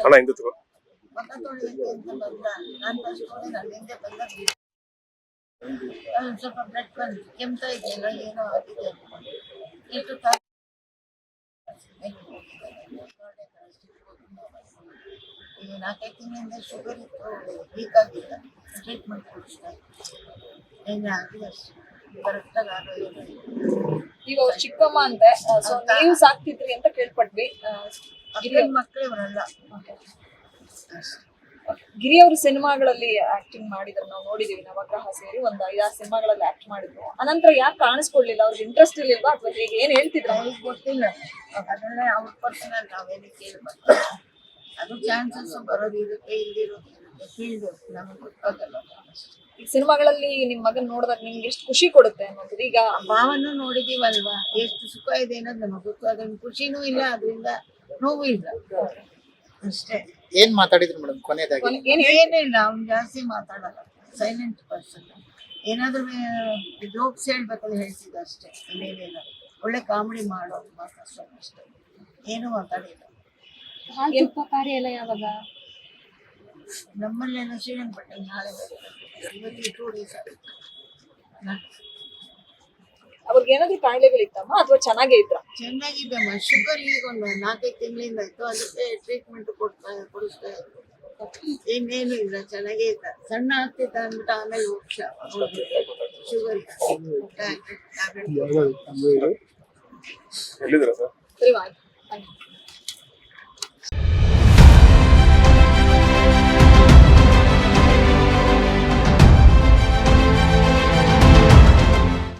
ಅಣ್ಣ ಹಿಂದೆ ತಗೋ. ಮಕ್ಕ ತೊಳಿಲಿಕ್ಕೆ ಅಂತ ಬಂದ. ನಾನು ಫಸ್ಟ್ ನೋಡಿ ನನ್ನ ಹಿಂದೆ ಬಂದ ಸ್ವಲ್ಪ ಬ್ಲಡ್ ಬಂದು ಕೆಮ್ತಾ ಇದೆಯಲ್ಲ ಏನೋ ಆಗಿದೆ. ಎಷ್ಟು ಈಗ 4-5 ತಿಂಗಳಿಂದ ಶುಗರ್ ಇತ್ತು, ವೀಕ್ ಆಗಿಲ್ಲ, ಟ್ರೀಟ್ಮೆಂಟ್ ಕೊಡಿಸ್ತಾ ಏನೇ ಆಗಲಿ ಅಷ್ಟು ಕರೆಕ್ಟಾಗಿ ಆಗೋದಿಲ್ಲ. ಈಗ ಅವ್ರು ಚಿಕ್ಕಮ್ಮ ಅಂತೆ, ಸೊ ನೀವು ಸಾಕ್ತಿದ್ರಿ ಅಂತ ಕೇಳ್ಪಟ್ವಿ. ಮಕ್ಕಳು ಇವರಲ್ಲ. ಗಿರಿ ಅವರು ಸಿನಿಮಾಗಳಲ್ಲಿ ಆಕ್ಟಿಂಗ್ ಮಾಡಿದ್ರು, ನಾವು ನೋಡಿದೀವಿ. ನವಗ್ರಹ ಸೇರಿ ಒಂದು 5-6 ಸಿನಿಮಾಗಳಲ್ಲಿ ಆಕ್ಟ್ ಮಾಡಿದ್ರು. ಅನಂತರ ಯಾಕೆ ಕಾಣಿಸ್ಕೊಡ್ಲಿಲ್ಲ? ಅವ್ರಿಗೆ ಇಂಟ್ರೆಸ್ಟ್ ಇರ್ಲಿಲ್ವಾ ಅಥವಾ ಹೇಗೆ? ಏನ್ ಹೇಳ್ತಿದ್ರು? ಅವ್ರಿಗೆ ಗೊತ್ತಿಲ್ಲ, ಅದನ್ನೇ ಅವ್ರ ಪರ್ಸನಲ್ ನಾವೇನು ಕೇಳ್ಬೇಕು. ಅದು ಚಾನ್ಸಸ್ ಬರೋದು ಇರುತ್ತೆ, ಇಲ್ದಿರೋದು ಇರುತ್ತೆ, ಫೀಲ್ಡ್ ನಮಗೆ ಗೊತ್ತಾಗಲ್ಲ. ಈಗ ಸಿನಿಮಾಗಳಲ್ಲಿ ನಿಮ್ ಮಗನ್ ನೋಡಿದಾಗ ನಿಮ್ಗೆ ಎಷ್ಟು ಖುಷಿ ಕೊಡುತ್ತೆ ಅನ್ನೋದು? ಈಗ ಭಾವನೂ ನೋಡಿದೀವಲ್ವಾ, ಎಷ್ಟು ಸುಖ ಇದೆ ಅನ್ನೋದು ನಮಗೆ ಗೊತ್ತು. ಅದನ್ನ ಖುಷಿನೂ ಇಲ್ಲ, ಅದರಿಂದ ನೋವು ಇಲ್ಲ ಅಷ್ಟೇ. ಏನ್ ಮಾತಾಡಿದ್ರು ಮೇಡಮ್ ಕೊನೆಯದಾಗಿ? ಏನಿಲ್ಲ, ಅವ್ನು ಜಾಸ್ತಿ ಮಾತಾಡಲ್ಲ, ಸೈಲೆಂಟ್ ಪರ್ಸನ್. ಏನಾದ್ರೂ ಜೋಕ್ಸ್ ಹೇಳ್ಬೇಕಾದ್ರೆ ಹೇಳ್ತಿದ್ದ ಅಷ್ಟೇ, ಇನ್ನೇನಿಲ್ಲ. ಒಳ್ಳೆ ಕಾಮಿಡಿ ಮಾಡೋದು ಮಾತ್ರ ಅಷ್ಟೇ, ಏನೂ ಮಾತಾಡಿಲ್ಲ. ಕಾರ್ಯ ಎಲ್ಲ ಯಾವಾಗ? ನಮ್ಮಲ್ಲೆಲ್ಲ ಶ್ರೀರಂಗಪಟ್ಟಣ ನಾಳೆ ಇವತ್ತು 2 days ಆಗುತ್ತೆ. ಅವ್ರಿಗೆ ಏನಾದ್ರು ಕಾಯಿಲೆಗಳಿತ್ತಮ್ಮ ಅಥವಾ ಚೆನ್ನಾಗೇ ಇದ್ರ? ಚೆನ್ನಾಗಿದ್ದಮ್ಮ. ಶುಗರ್ ಈಗ ಒಂದು 4-5 ತಿಂಗಳಿಂದ ಇತ್ತು, ಅದಕ್ಕೆ ಟ್ರೀಟ್ಮೆಂಟ್ ಕೊಡಿಸ್ತಾ ಇತ್ತು. ಇನ್ನೇನು ಇಲ್ಲ, ಚೆನ್ನಾಗೇ ಇದ್ದ. ಸಣ್ಣ ಆಗ್ತಿದ್ದ ಅಂದ್ಬಿಟ್ಟು ಆಮೇಲೆ ಶುಗರ್ ಎಲ್ಲಿದ್ದೀರಾ ಸರ್? ಸರಿ ಆಯ್ತು.